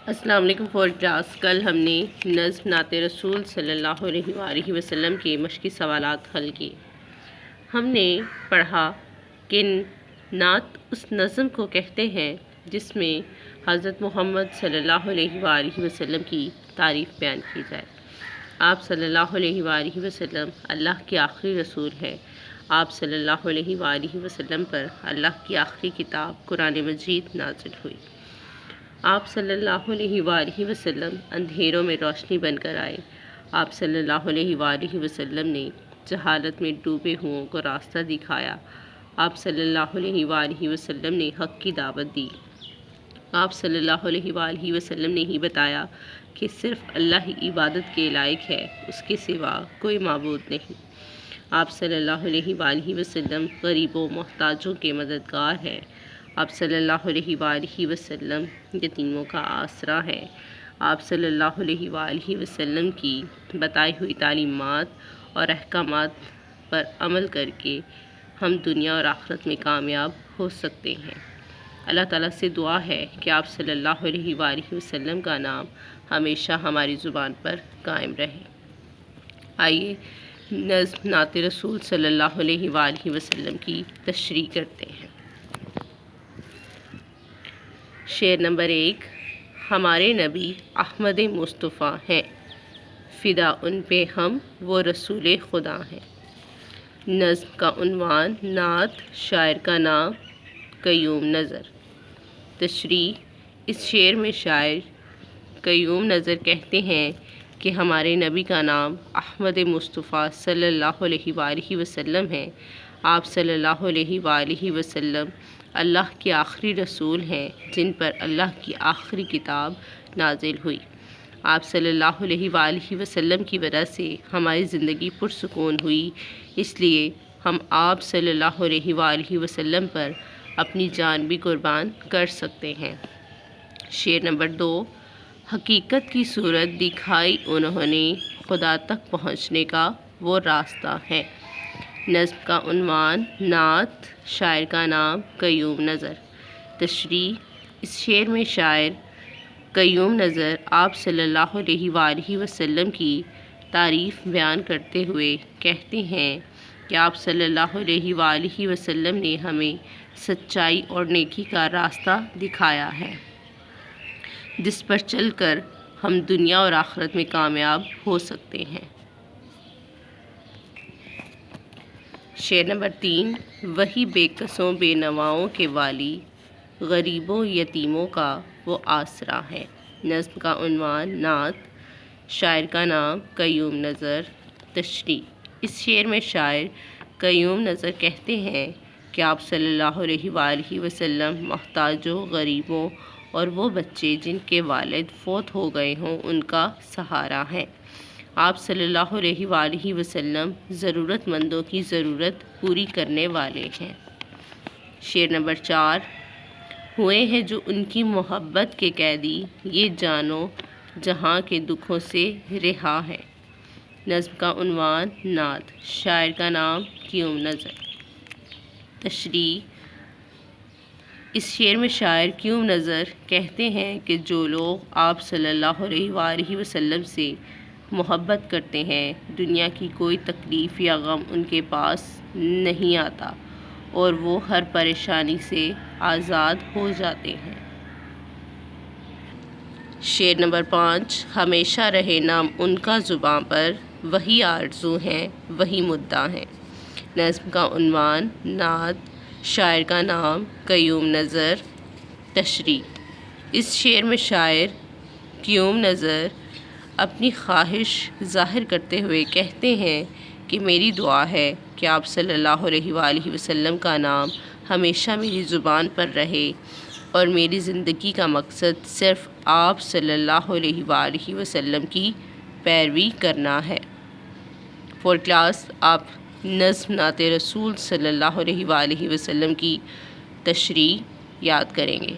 السلام علیکم four class. کل ہم نے نظم نعت رسول صلی اللہ علیہ وآلہ وسلم کے مشقی سوالات حل کیے۔ ہم نے پڑھا کہ نعت اس نظم کو کہتے ہیں جس میں حضرت محمد صلی اللہ علیہ وآلہ وسلم کی تعریف بیان کی جائے۔ آپ صلی اللہ علیہ وآلہ وسلم اللہ کے آخری رسول ہیں۔ آپ صلی اللہ علیہ وآلہ وسلم پر اللہ کی آخری کتاب قرآن مجید نازل ہوئی۔ آپ صلی اللہ علیہ وآلہ وسلم اندھیروں میں روشنی بن کر آئے۔ آپ صلی اللہ علیہ وآلہ وسلم نے جہالت میں ڈوبے ہوں کو راستہ دکھایا۔ آپ صلی اللہ علیہ وآلہ وسلم نے حق کی دعوت دی۔ آپ صلی اللہ علیہ وآلہ وسلم نے ہی بتایا کہ صرف اللہ ہی عبادت کے لائق ہے، اس کے سوا کوئی معبود نہیں۔ آپ صلی اللہ علیہ وآلہ وسلم غریبوں محتاجوں کے مددگار ہیں۔ آپ صلی اللہ علیہ وآلہ وسلم یتیموں کا آسرا ہے۔ آپ صلی اللہ علیہ وآلہ وسلم کی بتائی ہوئی تعلیمات اور احکامات پر عمل کر کے ہم دنیا اور آخرت میں کامیاب ہو سکتے ہیں۔ اللہ تعالیٰ سے دعا ہے کہ آپ صلی اللہ علیہ وآلہ وسلم کا نام ہمیشہ ہماری زبان پر قائم رہے۔ آئیے نظم نعت رسول صلی اللہ علیہ وآلہ وسلم کی تشریح کرتے ہیں۔ شعر نمبر 1۔ ہمارے نبی احمد مصطفیٰ ہیں، فدا ان پہ ہم وہ رسول خدا ہیں۔ نظم کا عنوان نعت، شاعر کا نام قیوم نظر۔ تشریح: اس شعر میں شاعر قیوم نظر کہتے ہیں کہ ہمارے نبی کا نام احمد مصطفیٰ صلی اللہ علیہ وآلہ وسلم ہے۔ آپ صلی اللہ علیہ وآلہ وسلم اللہ کے آخری رسول ہیں جن پر اللہ کی آخری کتاب نازل ہوئی۔ آپ صلی اللہ علیہ وآلہ وسلم کی وجہ سے ہماری زندگی پرسکون ہوئی، اس لیے ہم آپ صلی اللہ علیہ وآلہ وسلم پر اپنی جان بھی قربان کر سکتے ہیں۔ شعر نمبر 2۔ حقیقت کی صورت دکھائی انہوں نے، خدا تک پہنچنے کا وہ راستہ ہے۔ نظم کا عنوان نعت، شاعر کا نام قیوم نظر۔ تشریح: اس شعر میں شاعر قیوم نظر آپ صلی اللہ علیہ وآلہ وسلم کی تعریف بیان کرتے ہوئے کہتے ہیں کہ آپ صلی اللہ علیہ وآلہ وسلم نے ہمیں سچائی اور نیکی کا راستہ دکھایا ہے، جس پر چل کر ہم دنیا اور آخرت میں کامیاب ہو سکتے ہیں۔ شعر نمبر 3۔ وہی بے کسوں بے نواؤں کے والی، غریبوں یتیموں کا وہ آسرا ہے۔ نظم کا عنوان نعت، شاعر کا نام قیوم نظر۔ تشریح: اس شعر میں شاعر قیوم نظر کہتے ہیں کہ آپ صلی اللہ علیہ وآلہ وسلم محتاجوں، غریبوں اور وہ بچے جن کے والد فوت ہو گئے ہوں ان کا سہارا ہیں۔ آپ صلی اللہ علیہ وآلہ وسلم ضرورت مندوں کی ضرورت پوری کرنے والے ہیں۔ شعر نمبر 4۔ ہوئے ہیں جو ان کی محبت کے قیدی، یہ جانو جہاں کے دکھوں سے رہا ہے۔ نظم کا عنوان نعت، شاعر کا نام قیوم نظر۔ تشریح: اس شعر میں شاعر قیوم نظر کہتے ہیں کہ جو لوگ آپ صلی اللہ علیہ وآلہ وسلم سے محبت کرتے ہیں، دنیا کی کوئی تکلیف یا غم ان کے پاس نہیں آتا اور وہ ہر پریشانی سے آزاد ہو جاتے ہیں۔ شعر نمبر 5۔ ہمیشہ رہے نام ان کا زباں پر، وہی آرزو ہیں وہی مدعا ہیں۔ نظم کا عنوان نعت، شاعر کا نام قیوم نظر۔ تشریح: اس شعر میں شاعر قیوم نظر اپنی خواہش ظاہر کرتے ہوئے کہتے ہیں کہ میری دعا ہے کہ آپ صلی اللہ علیہ وآلہ وسلم کا نام ہمیشہ میری زبان پر رہے اور میری زندگی کا مقصد صرف آپ صلی اللہ علیہ وآلہ وسلم کی پیروی کرنا ہے۔ فور کلاس آپ نظم نعت رسول صلی اللہ علیہ وآلہ وسلم کی تشریح یاد کریں گے۔